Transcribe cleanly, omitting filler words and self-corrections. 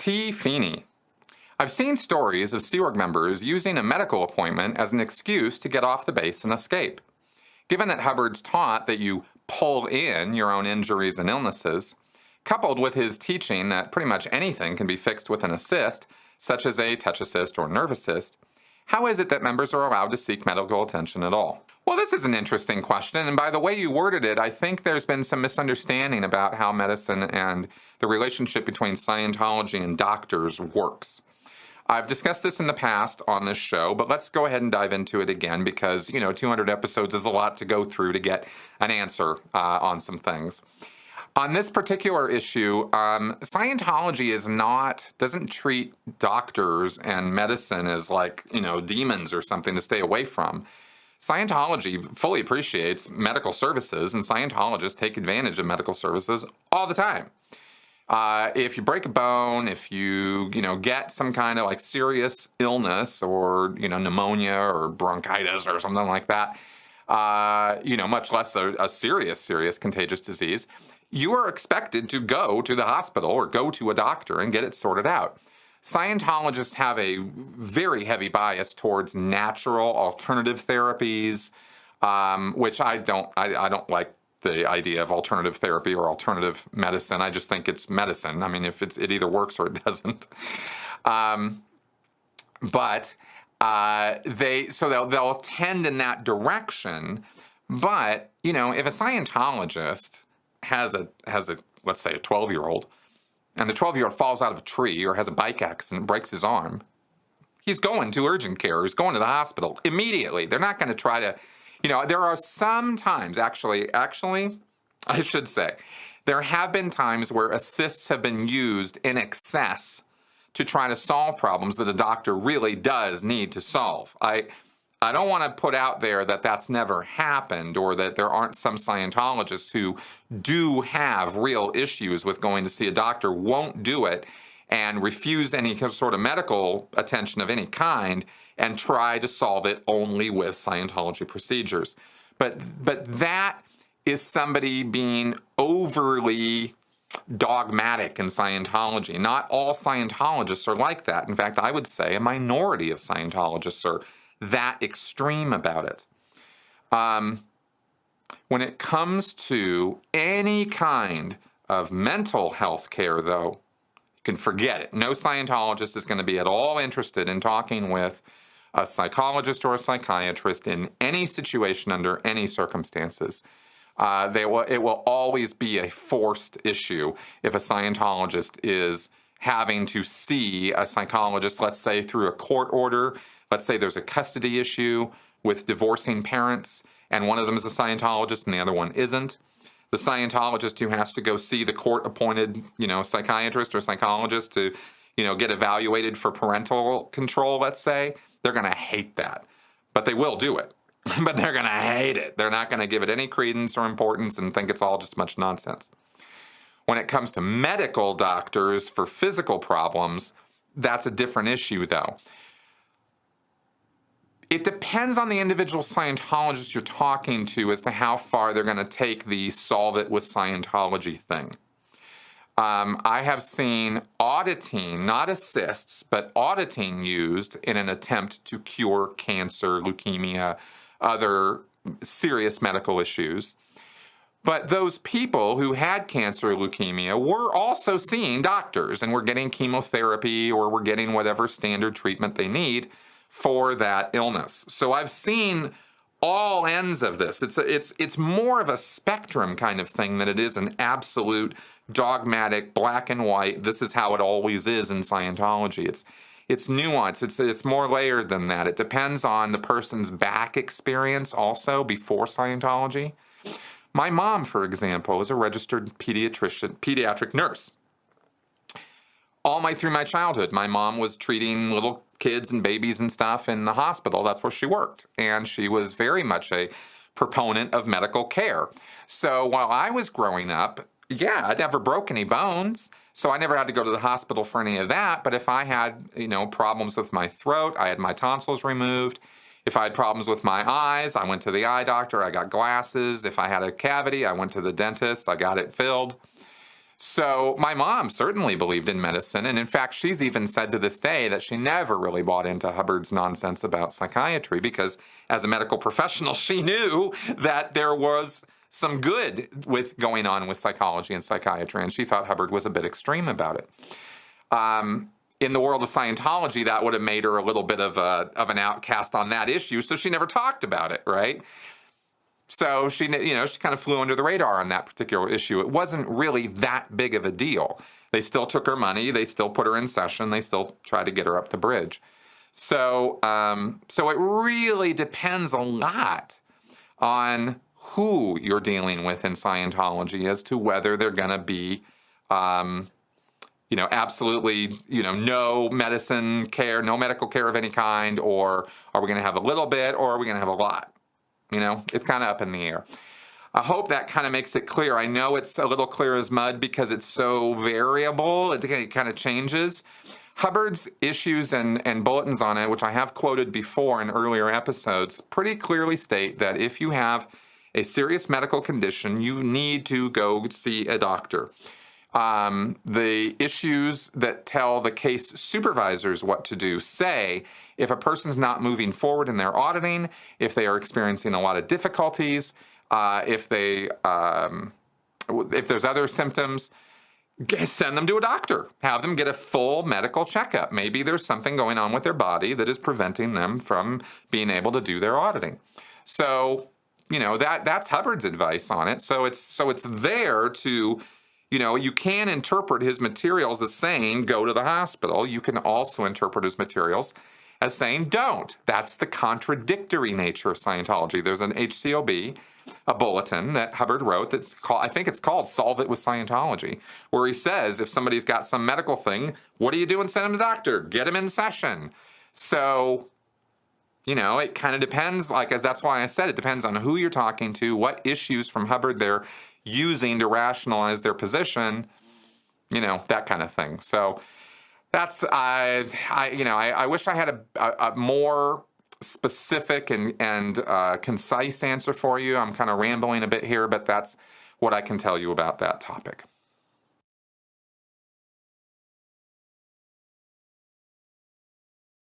T. Feeney. I've seen stories of Sea Org members using a medical appointment as an excuse to get off the base and escape. Given that Hubbard's taught that you pull in your own injuries and illnesses, coupled with his teaching that pretty much anything can be fixed with an assist, such as a touch assist or nerve assist, how is it that members are allowed to seek medical attention at all? Well, this is an interesting question, and by the way you worded it, I think there's been some misunderstanding about how medicine and the relationship between Scientology and doctors works. I've discussed this in the past on this show, but let's go ahead and dive into it again because, 200 episodes is a lot to go through to get an answer on some things. On this particular issue, Scientology doesn't treat doctors and medicine as like, demons or something to stay away from. Scientology fully appreciates medical services, and Scientologists take advantage of medical services all the time. If you break a bone, if you, get some kind of like serious illness or, pneumonia or bronchitis or something like that, much less a serious contagious disease, you are expected to go to the hospital or go to a doctor and get it sorted out. Scientologists have a very heavy bias towards natural alternative therapies, which I don't like the idea of alternative therapy or alternative medicine. I just think it's medicine. I mean, if it either works or it doesn't. But they'll tend in that direction. But if a Scientologist has a let's say a 12-year-old, and the 12-year-old falls out of a tree or has a bike accident, breaks his arm, he's going to urgent care. He's going to the hospital immediately. They're not going to try to. There are some times, actually, I should say, there have been times where assists have been used in excess to try to solve problems that a doctor really does need to solve. I don't want to put out there that that's never happened or that there aren't some Scientologists who do have real issues with going to see a doctor, won't do it, and refuse any sort of medical attention of any kind, and try to solve it only with Scientology procedures. But that is somebody being overly dogmatic in Scientology. Not all Scientologists are like that. In fact, I would say a minority of Scientologists are that extreme about it. When it comes to any kind of mental health care, though, you can forget it. No Scientologist is going to be at all interested in talking with a psychologist or a psychiatrist in any situation under any circumstances. It will always be a forced issue if a Scientologist is having to see a psychologist, let's say through a court order. Let's say there's a custody issue with divorcing parents, and one of them is a Scientologist and the other one isn't. The Scientologist who has to go see the court-appointed, psychiatrist or psychologist to, get evaluated for parental control, let's say, they're going to hate that. But they will do it. But they're going to hate it. They're not going to give it any credence or importance and think it's all just much nonsense. When it comes to medical doctors for physical problems, that's a different issue, though. It depends on the individual Scientologist you're talking to as to how far they're going to take the solve it with Scientology thing. I have seen auditing, not assists, but auditing used in an attempt to cure cancer, leukemia, other serious medical issues. But those people who had cancer or leukemia were also seeing doctors and were getting chemotherapy or were getting whatever standard treatment they need for that illness. So I've seen all ends of this. It's more of a spectrum kind of thing than it is an absolute dogmatic black and white. This is how it always is in Scientology. It's nuanced. It's more layered than that. It depends on the person's back experience also before Scientology. My mom, for example, is a registered pediatric nurse. Through my childhood, my mom was treating little kids and babies and stuff in the hospital. That's where she worked. And she was very much a proponent of medical care. So while I was growing up, I never broke any bones. So I never had to go to the hospital for any of that. But if I had, problems with my throat, I had my tonsils removed. If I had problems with my eyes, I went to the eye doctor. I got glasses. If I had a cavity, I went to the dentist. I got it filled. So my mom certainly believed in medicine. And in fact, she's even said to this day that she never really bought into Hubbard's nonsense about psychiatry because as a medical professional, she knew that there was some good with going on with psychology and psychiatry. And she thought Hubbard was a bit extreme about it. In the world of Scientology, that would have made her a little bit of an outcast on that issue. So she never talked about it, right? So she kind of flew under the radar on that particular issue. It wasn't really that big of a deal. They still took her money. They still put her in session. They still tried to get her up the bridge. So it really depends a lot on who you're dealing with in Scientology as to whether they're going to be, absolutely, no medicine care, no medical care of any kind, or are we going to have a little bit, or are we going to have a lot? It's kind of up in the air. I hope that kind of makes it clear. I know it's a little clear as mud because it's so variable. It kind of changes. Hubbard's issues and bulletins on it, which I have quoted before in earlier episodes, pretty clearly state that if you have a serious medical condition, you need to go see a doctor. The issues that tell the case supervisors what to do say if a person's not moving forward in their auditing, if they are experiencing a lot of difficulties, if there's other symptoms, send them to a doctor. Have them get a full medical checkup. Maybe there's something going on with their body that is preventing them from being able to do their auditing. So, that's Hubbard's advice on it. So it's there to... you can interpret his materials as saying, go to the hospital. You can also interpret his materials as saying, don't. That's the contradictory nature of Scientology. There's an HCOB, a bulletin that Hubbard wrote that's called, I think it's called Solve It with Scientology, where he says, if somebody's got some medical thing, what do you do and send him to the doctor? Get him in session. So, it kind of depends, that's why I said it depends on who you're talking to, what issues from Hubbard they're using to rationalize their position, that kind of thing. So that's, I wish I had a more specific and concise answer for you. I'm kind of rambling a bit here, but that's what I can tell you about that topic.